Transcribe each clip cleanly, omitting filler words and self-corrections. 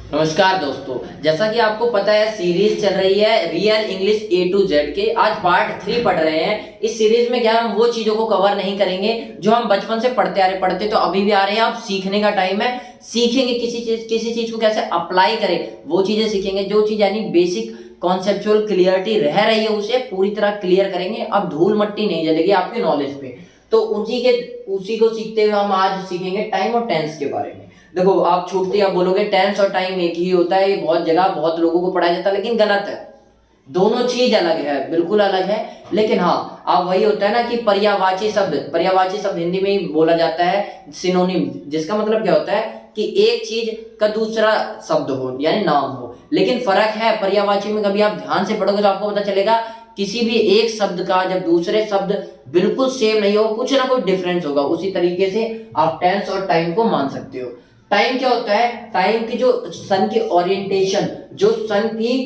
नमस्कार दोस्तों, जैसा कि आपको पता है सीरीज चल रही है real English A to Z के। आज पार्ट 3 पढ़ रहे हैं। इस सीरीज में क्या हम वो चीजों को कवर नहीं करेंगे जो हम बचपन से पढ़ते आ रहे, पढ़ते तो अभी भी आ रहे हैं। अब सीखने का टाइम है, सीखेंगे किसी चीज को कैसे अप्लाई करें, वो चीजें सीखेंगे। जो चीज यानी बेसिक कॉन्सेप्चुअल क्लियरिटी रह रही है उसे पूरी तरह क्लियर करेंगे। अब धूल मट्टी नहीं जलेगी आपकी नॉलेज पे। तो उसी को सीखते हुए हम आज सीखेंगे टाइम और टेंस के बारे में। देखो, आप छूटते आप बोलोगे टेंस और टाइम एक ही होता है, ये बहुत जगह बहुत लोगों को पढ़ाया जाता है, लेकिन गलत है। दोनों चीज अलग है, बिल्कुल अलग है। लेकिन हाँ, अब वही होता है ना कि पर्यायवाची शब्द हिंदी में ही बोला जाता है सिनोनिम, जिसका मतलब क्या होता है कि एक चीज का दूसरा शब्द हो यानी नाम हो। लेकिन फर्क है, पर्यायवाची में कभी आप ध्यान से पढ़ोगे तो आपको पता चलेगा किसी भी एक शब्द का जब दूसरे शब्द बिल्कुल सेम नहीं हो, कुछ ना कुछ डिफरेंस होगा। उसी तरीके से आप टेंस और टाइम को मान सकते हो। टाइम क्या होता है? टाइम की जो सन की ओरिएंटेशन, जो सन की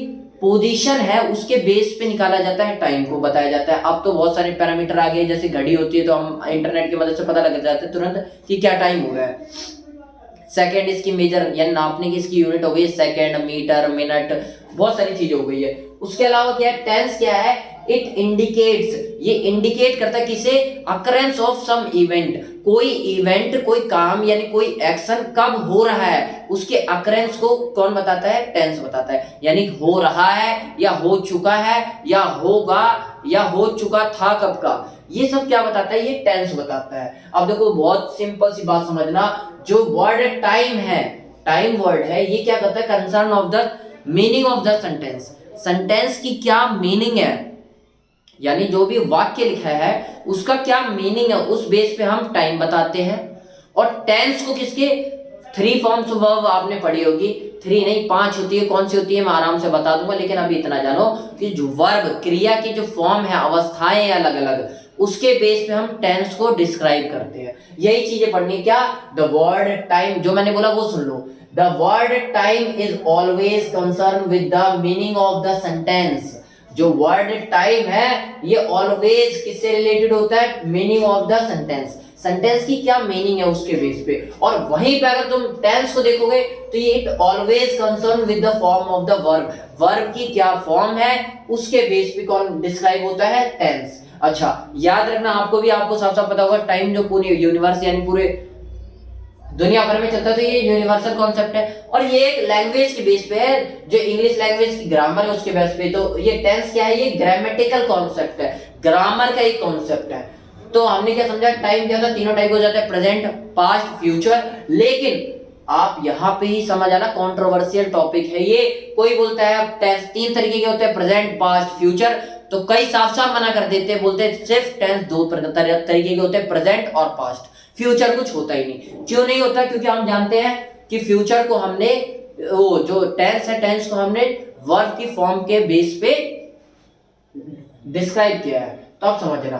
पोजीशन है उसके बेस पे निकाला जाता है, टाइम को बताया जाता है। अब तो बहुत सारे पैरामीटर आ गए, जैसे घड़ी होती है तो हम इंटरनेट की मदद से पता लग जाता है तुरंत कि क्या टाइम हो गया है। सेकंड इसकी मेजर यानी नापने की इसकी यूनिट हो गई है, सेकंड, मीटर, मिनट, बहुत सारी चीजें हो गई है। उसके अलावा क्या है? टेंस क्या है? इट इंडिकेट्स, ये इंडिकेट करता है किसे? अकरेंस ऑफ सम इवेंट, कोई इवेंट, कोई काम यानी कोई एक्शन कब हो रहा है उसके अकरेंस को कौन बताता है? टेंस बताता है। यानी हो रहा है या हो चुका है या होगा या हो चुका था कब का, ये सब क्या बताता है? ये टेंस बताता है। अब देखो, बहुत सिंपल सी बात समझना, जो वर्ड टाइम है, टाइम वर्ड है, ये क्या करता है? Concern of the meaning of the sentence, sentence की क्या मीनिंग है, यानी जो भी वाक्य लिखा है उसका क्या मीनिंग है, उस बेस पे हम टाइम बताते हैं। और टेंस को किसके? 3 फॉर्म्स वर्ब आपने पढ़ी होगी, 3 नहीं 5 होती है। कौन सी होती है मैं आराम से बता दूंगा, लेकिन अभी इतना जानो कि जो वर्ब क्रिया की जो फॉर्म है, अवस्थाएं अलग अलग, उसके बेस पे हम टेंस को डिस्क्राइब करते हैं। यही चीजें पढ़नी है। क्या? द वर्ड टाइम, जो मैंने बोला वो सुन लो। The word time is always concern with the meaning of the sentence. जो वर्ड टाइम है ये ऑलवेज किससे रिलेटेड होता है? Meaning of the sentence, sentence की क्या मीनिंग है उसके बेस पे। और वहीं पे अगर तुम टेंस को देखोगे तो ये it always concern with the form of the verb, verb की क्या फॉर्म है उसके बेस पे कौन डिस्क्राइब होता है? टेंस। अच्छा, याद रखना, आपको साफ साफ पता होगा टाइम जो पूरी यूनिवर्स यानी पूरे दुनिया भर में चलता है, तो ये यूनिवर्सल कॉन्सेप्ट है। और ये एक लैंग्वेज के बेस पे है, जो इंग्लिश लैंग्वेज की ग्रामर है उसके बेस पे। तो ये टेंस क्या है? ये ग्रामेटिकल कॉन्सेप्ट है, ग्रामर का एक कॉन्सेप्ट है। तो हमने क्या समझा? टाइम क्या होता है? तीनों टाइप हो जाता है, प्रेजेंट, पास्ट, फ्यूचर। लेकिन आप यहाँ पे ही समझ आना, कंट्रोवर्शियल टॉपिक है ये। कोई बोलता है टेंस 3 तरीके के होते हैं, प्रेजेंट, पास्ट, फ्यूचर। तो कई साफ साफ मना कर देते हैं, बोलते हैं सिर्फ टेंस 2 तरीके के होते हैं, प्रेजेंट और पास्ट। फ्यूचर कुछ होता ही नहीं। क्यों नहीं होता? क्योंकि हम जानते हैं कि फ्यूचर को हमने, वो जो टेंस है, टेंस को हमने वर्ब की फॉर्म के बेस पे डिस्क्राइब किया है। तो आप समझना,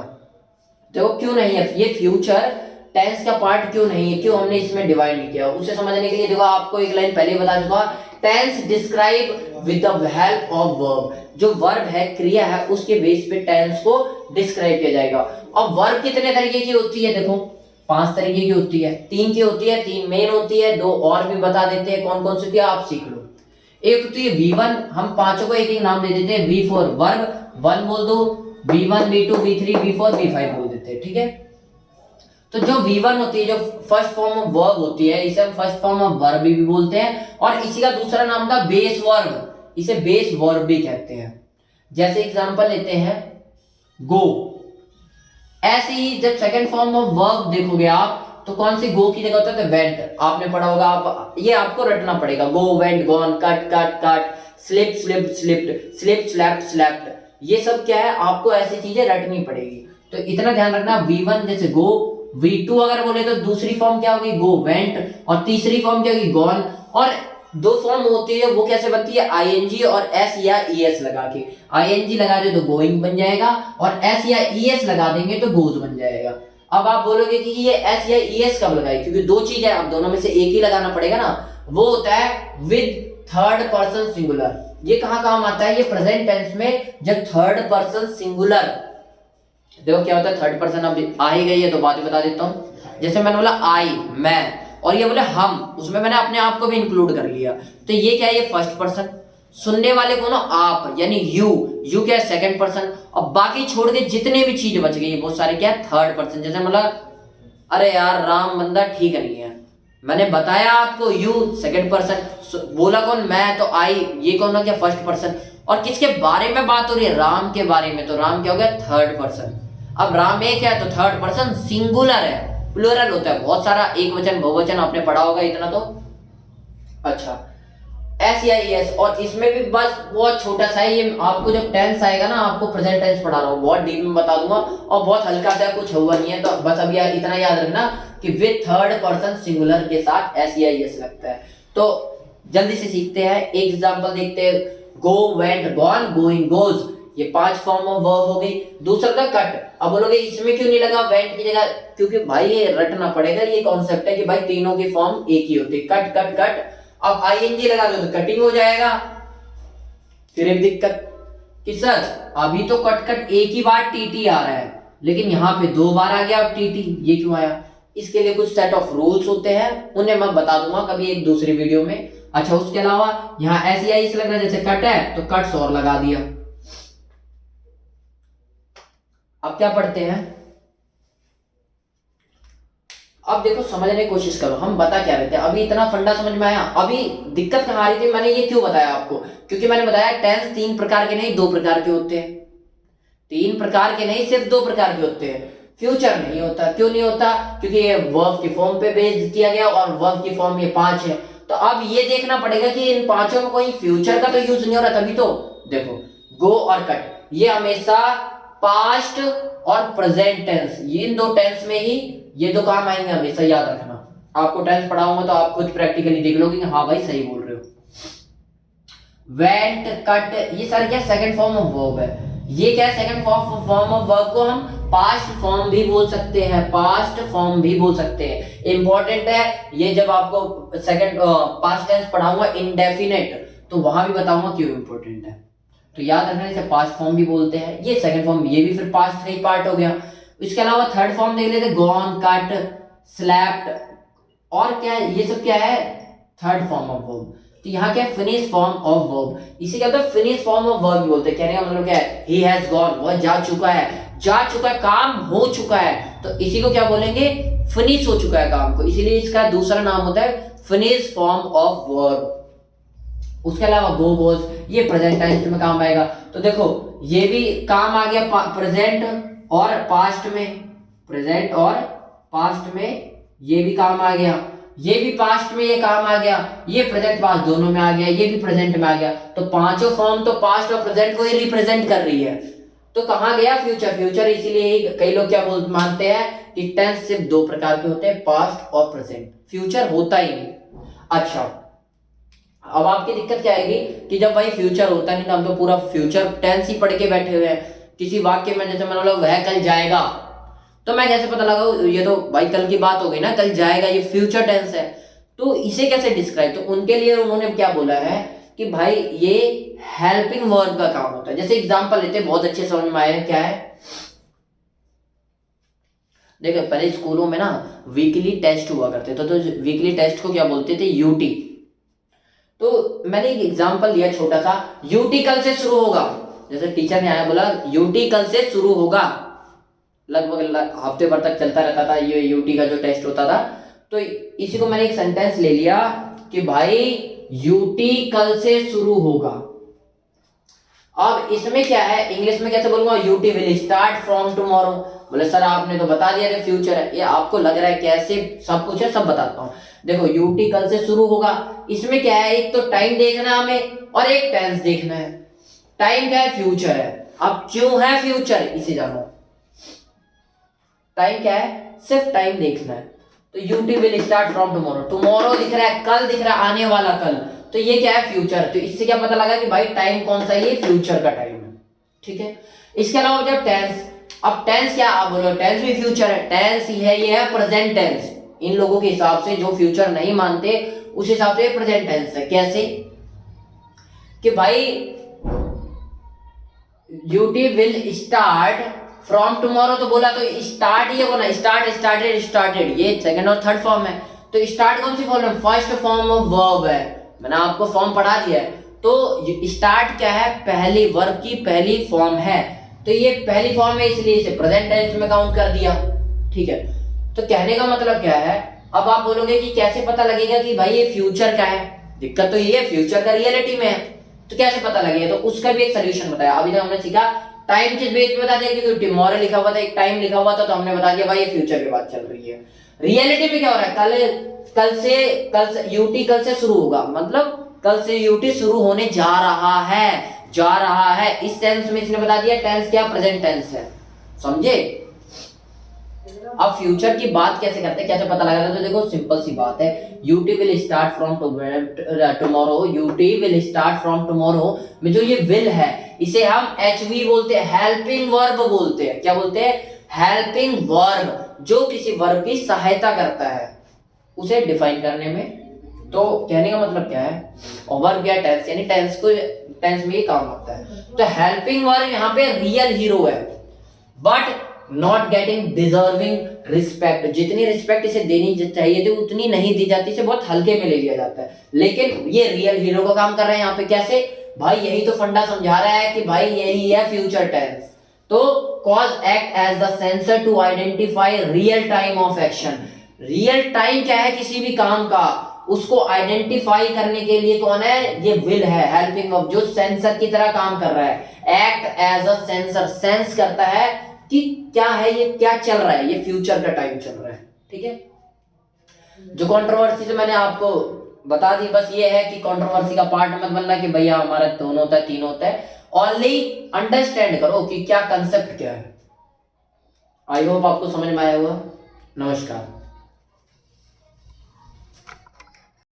देखो क्यों नहीं है ये फ्यूचर टेंस का पार्ट, क्यों नहीं है, क्यों हमने इसमें डिवाइड नहीं किया। उसे समझने के लिए देखो, आपको एक लाइन पहले बता चुका, tense describe with the help of verb. जो वर्ब है, क्रिया है, उसके बेस पे टेंस को डिस्क्राइब किया जाएगा। अब वर्ब कितने तरीके की होती है? देखो 5 तरीके की होती है, 3 की होती है, 3 मेन होती है, 2 और भी बता देते हैं कौन कौन सी होती है, आप सीख लो। एक होती है V1, हम पांचों को एक एक नाम दे देते हैं। V4 वर्ब 1 बोल दो, V1 V2 V3 V4 V5 बोल देते हैं, ठीक है। तो जो V1 होती है, जो फर्स्ट फॉर्म ऑफ वर्ब होती है, इसे हम फर्स्ट फॉर्म ऑफ वर्ब भी बोलते हैं। और इसी का दूसरा नाम था बेस वर्ब, इसे बेस वर्ब भी कहते हैं। जैसे एग्जांपल लेते हैं गो। ऐसे ही जब सेकंड फॉर्म ऑफ वर्ब देखोगे आप, तो कौन सी गो की जगह होता है? वेंट। आपने पढ़ा होगा, आप ये आपको रटना पड़ेगा। Go, went, gone, cut, cut, cut, slip, slipped, slipped, slip, slapped, slapped. ये सब क्या है? आपको ऐसी चीजें रटनी पड़ेगी। तो इतना ध्यान रखना, V1 जैसे गो, V2 अगर बोले तो दूसरी फॉर्म क्या होगी? गो, वेंट। और तीसरी फॉर्म क्या होगी? गॉन। और 2 फॉर्म होती है, वो कैसे बनती है? ING और S या ES लगा के। ING लगा दे तो गोइंग बन जाएगा, और S या ES लगा देंगे तो गोज बन जाएगा। अब आप बोलोगे कि ये S या ES कब लगाए? क्योंकि 2 चीज है, अब दोनों में से एक ही लगाना पड़ेगा ना। वो होता है विद थर्ड पर्सन सिंगुलर। ये कहां काम आता है? ये प्रेजेंट टेंस में, जब थर्ड पर्सन सिंगुलर। देखो क्या होता है थर्ड पर्सन, अब आ ही गई है तो बात बता देता हूं। जैसे मैंने बोला आई, मैं, और ये बोले हम, उसमें मैंने अपने आप को भी इंक्लूड कर लिया, तो ये क्या है, ये फर्स्ट पर्सन। सुनने वाले को ना आप, यानी यू क्या है, सेकंड पर्सन। और बाकी छोड़ के जितने भी चीज बच गई बहुत सारे क्या है, थर्ड पर्सन। जैसे मतलब अरे यार राम बंदा ठीक नहीं है, मैंने बताया आपको, यू सेकंड पर्सन, बोला कौन, मैं, तो आई, ये कौन हो गया, फर्स्ट पर्सन। और किसके बारे में बात हो रही है, राम के बारे में, तो राम क्या हो गया, थर्ड पर्सन। अब राम एक है तो थर्ड पर्सन सिंगुलर है, प्लूरल होता है बहुत सारा, एक वचन बहुवचन आपने पढ़ा होगा इतना तो। अच्छा, एस या एस, और इसमें भी बस बहुत छोटा सा है ये, आपको जब टेंस आएगा ना, आपको प्रेजेंट टेंस पढ़ा रहा हूँ, बहुत डीप में बता दूंगा, और बहुत हल्का सा, कुछ हुआ नहीं है, तो बस अभी इतना याद रखना कि विद थर्ड पर्सन सिंगुलर के साथ एस या एस लगता है। तो जल्दी से सीखते हैं, एक एग्जांपल देखते हैं, गो, वेंट, गॉन, गोइंग, गोज, ये 5 फॉर्म ऑफ वर्ब हो गई। दूसरा था कट। अब बोलोगे इसमें क्यों नहीं लगा वेंट की जगह, क्योंकि भाई ये रटना पड़ेगा, ये कॉन्सेप्ट है कि भाई तीनों की फॉर्म एक ही होती है, कट कट कट। अब आईएनजी लगा दो तो कटिंग हो जाएगा, फिर एक दिक्कत कि सर अभी तो कट कट एक ही बार टीटी आ रहा है, लेकिन यहाँ पे 2 बार आ गया अब टीटी, ये क्यों आया? इसके लिए कुछ सेट ऑफ रूल्स होते हैं, उन्हें मैं बता दूंगा कभी एक दूसरी वीडियो में। अच्छा, उसके अलावा यहाँ ऐसी आई लग रहा है, जैसे कट है तो कट्स और लगा दिया। अब क्या पढ़ते हैं, अब देखो समझने की कोशिश करो, हम बता क्या रहे थे, अभी इतना फंडा समझ में आया। अभी दिक्कत कहाँ आ रही थी, मैंने ये क्यों बताया आपको, क्योंकि मैंने बताया टेंस 3 प्रकार के नहीं 2 प्रकार के होते हैं, 3 प्रकार के नहीं सिर्फ 2 प्रकार के होते हैं। फ्यूचर नहीं होता, क्यों नहीं होता, क्योंकि ये वर्ब की फॉर्म पे बेस किया गया और वर्ब की फॉर्म ये 5 है। तो अब ये देखना पड़ेगा कि इन पांचों में कोई फ्यूचर का तो यूज नहीं हो रहा, तभी तो देखो गो और कट ये हमेशा पास्ट और प्रेजेंट टेंस, इन 2 टेंस में ही ये 2 काम आएंगे, हमेशा याद रखना। आपको टेंस पढ़ाऊंगा तो आप खुद प्रैक्टिकली देख लोगे कि हाँ भाई सही बोल रहे हो। वेंट, कट, ये सारे क्या सेकंड फॉर्म ऑफ वर्ब है। ये क्या है, सेकंड फॉर्म ऑफ वर्ब को हम पास्ट फॉर्म भी बोल सकते हैं, पास्ट फॉर्म भी बोल सकते हैं। इंपॉर्टेंट है ये, जब आपको सेकंड पास्ट टेंस पढ़ाऊंगा इंडेफिनेट, तो वहां भी बताऊंगा क्यों इंपॉर्टेंट है। तो याद रखना, इसे पास्ट फॉर्म भी बोलते हैं, ये सेकंड फॉर्म, ये भी फिर पास्ट का ही पार्ट हो गया। इसके अलावा थर्ड फॉर्म देख लेते, गॉन, कट, स्लैप्ड, और क्या है, ये सब क्या है, थर्ड फॉर्म ऑफ वर्ब। तो यहाँ क्या है, फिनिश फॉर्म ऑफ वर्ब, इसे क्या होता है, फिनिश फॉर्म ऑफ वर्ब बोलते हैं। कहने का मतलब क्या है, ही हैज गॉन, वह जा चुका है, जा चुका है, काम हो चुका है, तो इसी को क्या बोलेंगे, फिनिश हो चुका है काम को, इसीलिए इसका दूसरा नाम होता है फिनिश फॉर्म ऑफ वर्ब। उसके अलावा गो, गोज, ये प्रेजेंट टेंस में काम आएगा। तो देखो ये भी काम आ गया प्रेजेंट और पास्ट में, प्रेजेंट और पास्ट में ये भी काम आ गया, ये भी पास्ट में ये काम आ गया, ये प्रेजेंट पास्ट दोनों में आ गया, ये भी प्रेजेंट में आ गया। तो पांचों फॉर्म तो पास्ट और प्रेजेंट को ही रिप्रेजेंट कर रही है। तो कहां गया फ्यूचर, फ्यूचर इसीलिए कई लोग क्या मानते हैं कि टेंस सिर्फ 2 प्रकार के होते हैं, पास्ट और प्रेजेंट, फ्यूचर होता ही नहीं। अच्छा, अब आपकी दिक्कत क्या आएगी कि जब भाई फ्यूचर होता नहीं तो हम तो पूरा फ्यूचर टेंस ही पढ़ के बैठे हुए हैं। किसी वाक्य में जैसे मैंने बोला वह कल जाएगा, तो मैं कैसे पता लगाऊं, ये तो भाई कल की बात हो गई ना, कल जाएगा, ये फ्यूचर टेंस है, तो इसे कैसे डिस्क्राइब, तो उनके लिए उन्होंने क्या बोला है कि भाई ये हेल्पिंग वर्ब का काम होता है। जैसे एग्जांपल लेते हैं, बहुत अच्छे समझ में आए, क्या है, देखो पहले स्कूलों में ना वीकली टेस्ट हुआ करते थे, तो वीकली टेस्ट को क्या बोलते थे, यूटी। तो मैंने एक एग्जांपल दिया छोटा सा, यूटी कल से शुरू होगा, जैसे टीचर ने आया बोला यूटी कल से शुरू होगा, लगभग हफ्ते भर तक चलता रहता था ये यूटी का जो टेस्ट होता था। तो इसी को मैंने एक सेंटेंस ले लिया कि भाई यूटी कल से शुरू होगा। अब इसमें क्या है, इंग्लिश में कैसे बोलूंगा, UT will start from tomorrow. बोले सर आपने तो बता दिया कि फ्यूचर है, ये आपको लग रहा है कैसे, सब कुछ है, सब बताता हूं। देखो यूटी कल से शुरू होगा, इसमें क्या है, एक तो टाइम देखना है हमें और एक टेंस देखना है। टाइम क्या है, फ्यूचर है। अब क्यों है फ्यूचर, इसे जानो। टाइम क्या है, सिर्फ टाइम देखना है। तो UT will start from tomorrow, tomorrow दिख रहा है, कल दिख रहा है, आने वाला कल, तो ये क्या है, फ्यूचर। तो इससे क्या पता लगा कि भाई टाइम कौन सा है, ये फ्यूचर का टाइम है, ठीक है। इसके अलावा जब टेंस, अब टेंस क्या, आप बोलो टेंस भी फ्यूचर है, टेंस ही है, ये है प्रेजेंट टेंस। इन लोगों के हिसाब से जो फ्यूचर नहीं मानते उस हिसाब से प्रेजेंट टेंस है। कैसे कि भाई UT will start from tomorrow, तो बोला तो स्टार्ट ही होगा ना, स्टार्ट, स्टार्टेड, स्टार्टेड, ये सेकंड और थर्ड फॉर्म है। तो स्टार्ट कौन सी फॉर्म है, फर्स्ट फॉर्म ऑफ वर्ब है, मैंने आपको फॉर्म पढ़ा दिया है। तो स्टार्ट क्या है, पहली वर्ब की पहली फॉर्म है, तो ये पहली फॉर्म है इसलिए इसे प्रेजेंट टेंस में काउंट कर दिया। ठीक है, तो कहने का मतलब क्या है, अब आप बोलोगे कि कैसे पता लगेगा कि भाई ये फ्यूचर का है, दिक्कत तो ये है फ्यूचर का रियलिटी में है, तो कैसे पता लगेगा, तो उसका भी एक सोल्यूशन बताया। अभी तक हमने सीखा टाइम किस बेस पे बता दिया, क्योंकि टुमारो लिखा हुआ था, एक टाइम लिखा हुआ था, तो हमने बता दिया भाई ये फ्यूचर की बात चल रही है। रियलिटी में क्या हो रहा है, कल से यूटी कल से शुरू होगा, मतलब कल से यूटी शुरू होने जा रहा है, इस टेंस में इसने बता दिया, टेंस क्या, प्रेजेंट टेंस है, समझे। अब फ्यूचर की बात कैसे करते हैं, कैसे पता लगाता है, तो देखो सिंपल सी बात है, UT will start from tomorrow, UT will start from tomorrow में जो ये विल है इसे हम एचवी बोलते हैं, हेल्पिंग वर्ब बोलते हैं, क्या बोलते हैं, हेल्पिंग वर्ब, जो किसी वर्ब की सहायता करता है उसे डिफाइन करने में। तो कहने का मतलब क्या है, और वर्ब क्या, टेंस, यानी टेंस में ये काम होता है। तो हेल्पिंग वर्ब यहाँ पे रियल हीरो है, but not getting deserving respect, जितनी रिस्पेक्ट इसे देनी चाहिए थी उतनी नहीं दी जाती, इसे बहुत हल्के में ले लिया जाता है, लेकिन ये रियल हीरो का काम कर रहे हैं यहाँ पे। कैसे भाई, यही तो फंडा समझा रहा है कि भाई यही है फ्यूचर टेंस। तो cause act as the sensor to identify real time of action, real time क्या है किसी भी काम का, उसको आइडेंटिफाई करने के लिए कौन है, ये विल है, हेल्पिंग ऑफ, जो सेंसर की तरह काम कर रहा है, act as a sensor, sense करता है कि क्या है ये, क्या चल रहा है, ये फ्यूचर का टाइम चल रहा है। ठीक है, जो कंट्रोवर्सी से मैंने आपको बता दी, बस ये है कि कंट्रोवर्सी का पार्ट मत बनना कि भैया हमारा दोनों होता है तीन होता है, ओनली अंडरस्टैंड करो कि क्या कंसेप्ट क्या है। आई होप आपको समझ में आया होगा। नमस्कार।